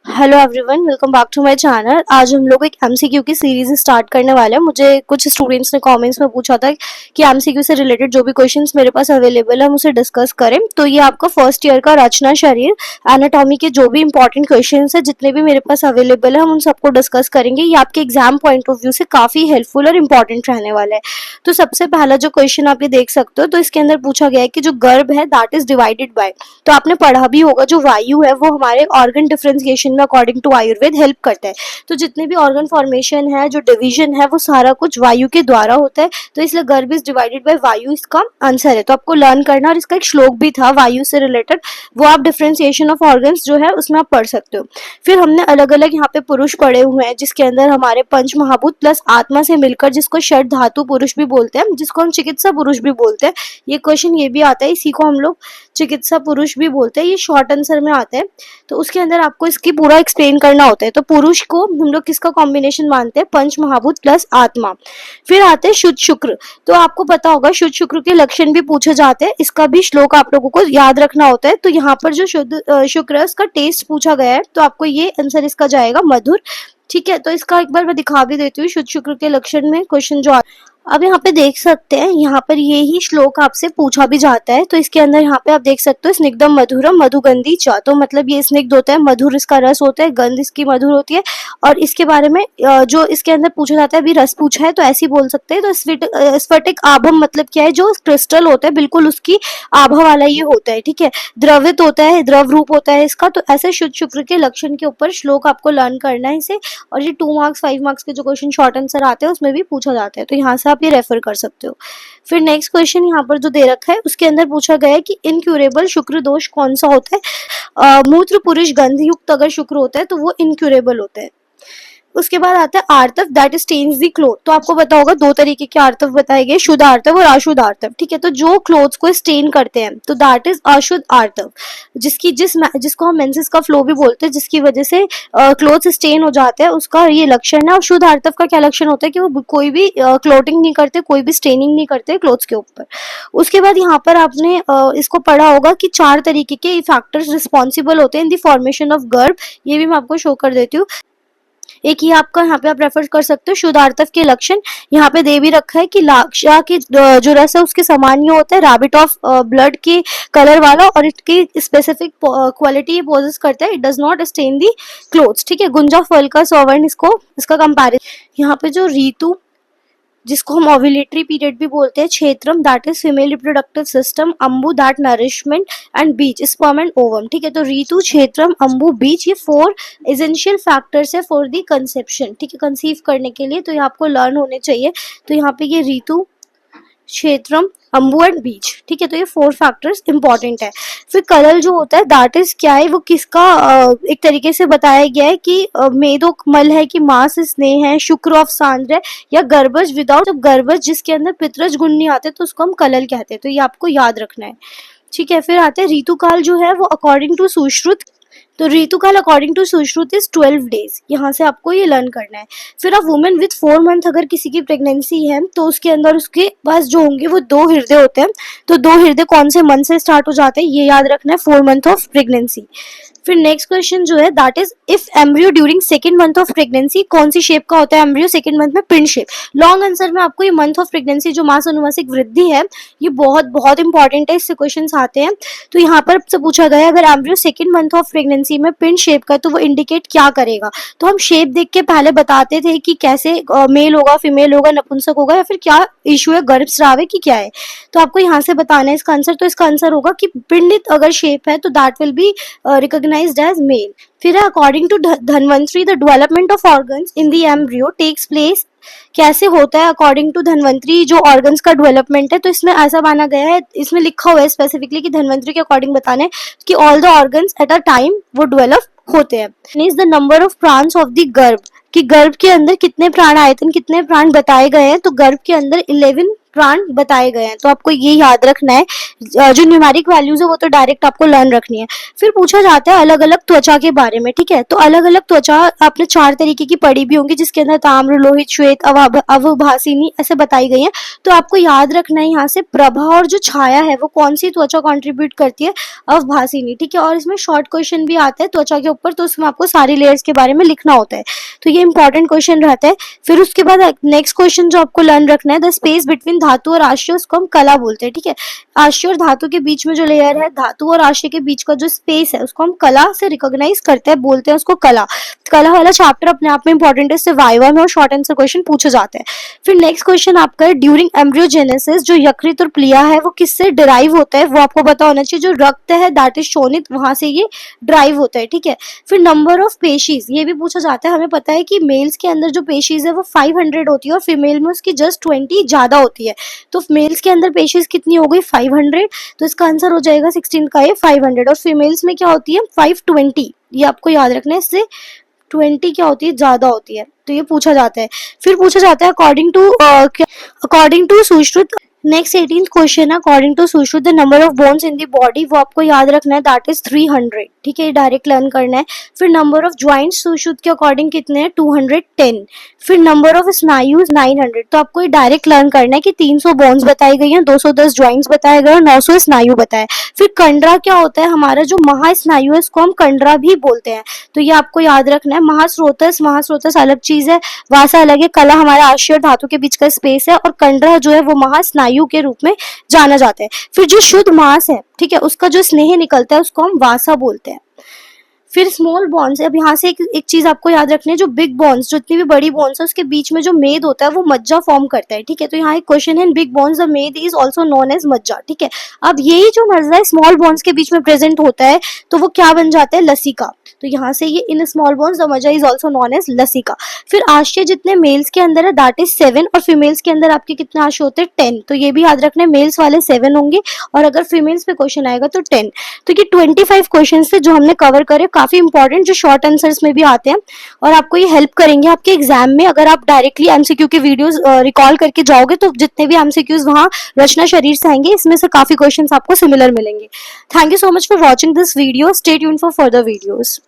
Hello everyone, welcome back to my channel. आज हम लोग एक एमसीक्यू की सीरीज स्टार्ट करने वाले हैं। मुझे कुछ स्टूडेंट्स ने कमेंट्स में पूछा था कि एमसीक्यू से रिलेटेड जो भी क्वेश्चंस मेरे पास अवेलेबल है हम उसे डिस्कस करें। तो ये आपका फर्स्ट ईयर का रचना शरीर एनाटॉमी के जो भी इंपॉर्टेंट क्वेश्चंस है जितने भी मेरे पास अवेलेबल है हम उन सबको डिस्कस करेंगे। ये आपके एग्जाम पॉइंट ऑफ व्यू से काफी हेल्पफुल और इंपॉर्टेंट रहने वाला है। तो सबसे पहला जो क्वेश्चन आप ये देख सकते हो, तो इसके अंदर पूछा गया है कि जो गर्भ है दैट इज डिवाइडेड बाय, तो आपने पढ़ा भी होगा जो वायु है वो हमारे ऑर्गन डिफरेंशिएशन में अकॉर्डिंग टू आयुर्वेद हेल्प करता है। तो जितने भी ऑर्गन फॉर्मेशन है, जो डिवीजन है, वो सारा कुछ वायु के द्वारा होता है। तो इसलिए गर्भ इज डिवाइडेड बाय वायु इसका आंसर है। तो आपको लर्न करना, और इसका एक श्लोक भी था वायु से रिलेटेड, वो आप डिफरेंशिएशन ऑफ ऑर्गन्स जो है उसमें आप पढ़ सकते हो। फिर हमने अलग अलग यहाँ पे पुरुष पढ़े हुए हैं जिसके अंदर हमारे पंच महाभूत प्लस आत्मा से मिलकर, जिसको षड धातु पुरुष भी बोलते हैं, जिसको हम चिकित्सा पुरुष भी बोलते हैं। ये क्वेश्चन ये भी आता है, इसी को हम लोग चिकित्सा पुरुष भी बोलते हैं। ये शॉर्ट आंसर में आता है। तो उसके अंदर आपको इसकी पूरा एक्सप्लेन करना होता है। तो पुरुष को हम लोग किसका कॉम्बिनेशन मानते हैं? पंच महाभूत प्लस आत्मा। फिर आते हैं शुद्ध शुक्र। तो आपको पता होगा शुद्ध शुक्र के लक्षण भी पूछे जाते हैं, इसका भी श्लोक आप लोगों को याद रखना होता है। तो यहाँ पर जो शुद्ध शुक्र है उसका टेस्ट पूछा गया है, तो आपको ये आंसर इसका जाएगा मधुर। ठीक है, तो इसका एक बार मैं दिखा भी देती हूँ शुद्ध शुक्र के लक्षण में क्वेश्चन जो अब यहाँ पे देख सकते हैं, यहाँ पर ये ही श्लोक आपसे पूछा भी जाता है। तो इसके अंदर यहाँ पे आप देख सकते हो स्निग्धम मधुरम मधुगंधी चा, तो मतलब ये स्निग्ध होता है, मधुर इसका रस होता है, गंध इसकी मधुर होती है। और इसके बारे में जो इसके अंदर पूछा जाता है, अभी रस पूछा है तो ऐसे ही बोल सकते हैं। तो स्फटिक आभम मतलब क्या है? जो क्रिस्टल होता है बिल्कुल उसकी आभा वाला ये होता है। ठीक है, द्रवित होता है, द्रव रूप होता है इसका। तो ऐसे शुद्ध शुक्र के लक्षण के ऊपर श्लोक आपको लर्न करना है इसे। और ये 2 मार्क्स 5 मार्क्स के जो क्वेश्चन शॉर्ट आंसर आते हैं उसमें भी पूछा जाता है, तो यहाँ से आप ये रेफर कर सकते हो। फिर नेक्स्ट क्वेश्चन यहाँ पर जो दे रखा है उसके अंदर पूछा गया है कि इनक्यूरेबल शुक्र दोष कौन सा होता है? मूत्र पुरुष गंध युक्त अगर शुक्र होता है तो वो इनक्यूरेबल होता है। उसके बाद आता है आर्तव दैट स्टेन्स दी क्लोथ। तो आपको पता होगा 2 तरीके के आर्तव बताए गए, शुद्ध आर्तव और अशुद्ध आर्तव। ठीक है, तो जो क्लोथ्स को स्टेन करते हैं तो दैट इज अशुद्ध आर्तव, जिसको हम मेंसेस का फ्लो भी बोलते हैं, जिसकी वजह से क्लोथ्स स्टेन हो जाते हैं, उसका ये लक्षण है। और शुद्ध आर्तव का क्या लक्षण होता है कि वो कोई भी क्लोटिंग नहीं करते, कोई भी स्टेनिंग नहीं करते क्लोथ्स के ऊपर। उसके बाद यहाँ पर आपने इसको पढ़ा होगा कि 4 तरीके के फैक्टर्स रिस्पॉन्सिबल होते हैं इन द फॉर्मेशन ऑफ गर्भ। ये भी मैं आपको शो कर देती हूँ। एक ही आपका यहाँ पे आप रेफर कर सकते हो शुद्ध आर्तव के लक्षण। यहाँ पे दे भी रखा है कि लाक्षा की जो रस है उसके समान ही होता है, रैबिट ऑफ ब्लड के कलर वाला, और इसकी स्पेसिफिक क्वालिटी ये पोजेस करता है, it does not stain the clothes. ठीक है, गुंजा फल का सवर्ण इसका कंपैरिजन। यहाँ पे जो ऋतु, जिसको हम ओव्यूलेटरी पीरियड भी बोलते हैं, क्षेत्रम that is female reproductive system, अंबु दैट नरिशमेंट एंड बीज स्पर्म एंड ओवम। ठीक है, तो ऋतु, क्षेत्रम, अंबु, बीज, ये 4 एसेंशियल फैक्टर्स है फॉर दी कंसेप्शन। ठीक है, कंसीव करने के लिए, तो ये आपको लर्न होने चाहिए। तो यहाँ पे ये ऋतु, क्षेत्रम, अंबु एंड बीज। ठीक है, तो ये 4 फैक्टर्स इंपॉर्टेंट है। फिर कलर जो होता है दैट इज क्या है? वो किसका एक तरीके से बताया गया है कि मेदो मल है कि मांस स्नेह है, शुक्र ऑफ सांद्र है, या गर्भज विदाउट। जब गर्भज जिसके अंदर पितरज गुण नहीं आते तो उसको हम कलल कहते हैं, तो ये आपको याद रखना है। ठीक है, फिर आते हैं ऋतुकाल जो है वो अकॉर्डिंग टू सुश्रुत। तो ऋतुकाल according to Sushruta is 12 days. यहाँ से आपको ये लर्न करना है। फिर अब वुमेन विथ 4 मंथ अगर किसी की प्रेगनेंसी है तो उसके अंदर उसके पास जो होंगे वो 2 हृदय होते हैं। तो 2 हृदय कौन से मंथ से स्टार्ट हो जाते हैं ये याद रखना है, 4 मंथ ऑफ प्रेगनेंसी। फिर नेक्स्ट क्वेश्चन जो है that is if embryo during 2nd month of pregnancy, कौन सी शेप का होता है एम्ब्रियो 2nd मंथ में? पिंड शेप। लॉन्ग आंसर में आपको ये मंथ ऑफ प्रेगनेंसी जो मास अनुवांशिक वृद्धि है ये बहुत बहुत इंपॉर्टेंट है, इससे क्वेश्चन आते हैं। तो यहाँ पर से पूछा गया अगर embryo 2nd month of pregnancy में पिंड शेप का है तो वो इंडिकेट क्या करेगा? तो हम शेप देख के पहले बताते थे कि कैसे मेल होगा, फीमेल होगा, नपुंसक होगा, या फिर क्या इशू है, गर्भस्राव है कि क्या है। तो आपको यहाँ से बताना है इसका आंसर। तो इसका आंसर होगा कि पिंडित अगर शेप है तो that will be recognized as male. फिर according to Dhanvantari the development of organs in the embryo takes place. कैसे होता है अकॉर्डिंग टू धन्वंतरी जो ऑर्गन्स का डेवलपमेंट है? तो इसमें ऐसा माना गया है, इसमें लिखा हुआ है स्पेसिफिकली कि धन्वंतरी के अकॉर्डिंग बताना है कि all the organs at a time वो डेवलप होते हैं। Is the number of prawns of the गर्भ। कि गर्भ के अंदर कितने प्राण आयतन, कितने प्राण बताए गए हैं, तो गर्भ के अंदर 11 प्राण बताए गए हैं। तो आपको ये याद रखना है। जो न्यूमेरिक वैल्यूज है वो तो डायरेक्ट आपको लर्न रखनी है। फिर पूछा जाता है अलग अलग त्वचा के बारे में, ठीक है। तो अलग अलग त्वचा आपने 4 तरीके की पढ़ी भी होंगी, जिसके अंदर ताम्र, लोहित, श्वेत, अवभासिनी ऐसे बताई गई है। तो आपको याद रखना है यहाँ से प्रभा और जो छाया है वो कौन सी त्वचा कंट्रीब्यूट करती है, अवभासिनी, ठीक है। और इसमें शॉर्ट क्वेश्चन भी आता है त्वचा के ऊपर, तो उसमें आपको सारी लेयर्स के बारे में लिखना होता है। तो ये इंपॉर्टेंट क्वेश्चन रहता है। फिर उसके बाद नेक्स्ट क्वेश्चन जो आपको लर्न रखना है, द स्पेस बिटवीन धातु और आश्य, उसको हम कला बोलते हैं, ठीक है। आश्य और धातु के बीच में जो लेयर है, धातु और आश्य के बीच का जो स्पेस है, उसको हम कला से रिकॉग्नाइज करते हैं, बोलते हैं उसको कला। कला वाला चैप्टर अपने आप में इंपॉर्टेंट है, इससे वाइवा में और शॉर्ट आंसर क्वेश्चन पूछे जाते हैं। फिर नेक्स्ट क्वेश्चन आपका है ड्यूरिंग एम्ब्रियोजेनेसिस जो यकृत और प्लिया है वो किससे डिराइव होता है, वो आपको पता होना चाहिए। जो रक्त है दैट इज शोणित, वहां से ये ड्राइव होता है, ठीक है। फिर नंबर ऑफ पेशीज, ये भी पूछा जाता है। हमें पता है कि मेल्स के अंदर जो पेशीज है वो 500 होती है और फीमेल में उसकी जस्ट 20 ज्यादा होती है। तो मेल्स के अंदर पेशीज कितनी हो गई, 500। तो इसका आंसर हो जाएगा 16 का ये 500। और फीमेल्स में क्या होती है, 520। ये आपको याद रखना है, इससे 20 क्या होती है, ज्यादा होती है। तो ये पूछा जाता है। फिर पूछा जाता है according to Sushruta. Next 18th question है according to Sushruta the number of bones in the body, वो आपको याद रखना है, दैट इज 300, ठीक है। डायरेक्ट लर्न करना है। फिर नंबर ऑफ ज्वाइंट्स सुश्रुत के अकॉर्डिंग कितने हैं, 210। फिर नंबर ऑफ स्नायुज 900। तो आपको ये डायरेक्ट लर्न करना है कि 300 बोन्स बताई गई हैं, 210 ज्वाइंट्स बताए गए और 900 स्नायु बताए। फिर कंडरा क्या होता है, हमारा जो महास्नायु है इसको हम कंडरा भी बोलते हैं। तो ये आपको याद रखना है। महास्रोतस अलग चीज है, वासा अलग है। कला हमारा आश्य और धातु के बीच का स्पेस है, और कंडरा जो है वो महास्नायु के रूप में जाना जाता है। फिर जो शुद्ध मांस है, ठीक है, उसका जो स्नेह निकलता है उसको हम वासा बोलते हैं। फिर स्मॉल बॉन्स, अब यहाँ से एक चीज आपको याद रखनी है, जो बिग बॉन्स, जो इतनी भी बड़ी बॉन्स है उसके बीच में जो मेद होता है वो मज्जा फॉर्म करता है, ठीक है। तो यहाँ एक क्वेश्चन है, बिग बॉन्स द मेद इज ऑल्सो नोन एज मज्जा, ठीक है। अब यही जो मज्जा है स्मॉल बॉन्स के बीच में प्रेजेंट होता है तो वो क्या बन जाता है, लसिका। तो यहाँ से ये इन स्मॉल बॉन्स द मज्जा इज ऑल्सो नोन एज लसिका। फिर आश्य जितने मेल्स के अंदर है दैट इज 7 और फीमेल्स के अंदर आपके कितने आश्य होते हैं, 10। तो ये भी याद रखना है, मेल्स वाले 7 होंगे और अगर फीमेल्स पे क्वेश्चन आएगा तो 10। तो ये 25 क्वेश्चन थे जो हमने कवर करे, काफी इंपॉर्टेंट, जो शॉर्ट आंसर्स में भी आते हैं और आपको ये हेल्प करेंगे आपके एग्जाम में। अगर आप डायरेक्टली एमसीक्यू के वीडियोस रिकॉल करके जाओगे तो जितने भी एमसीक्यूज वहां रचना शरीर से आएंगे, इसमें से काफी क्वेश्चंस आपको सिमिलर मिलेंगे। Thank you so much for watching this video. Stay tuned for further videos.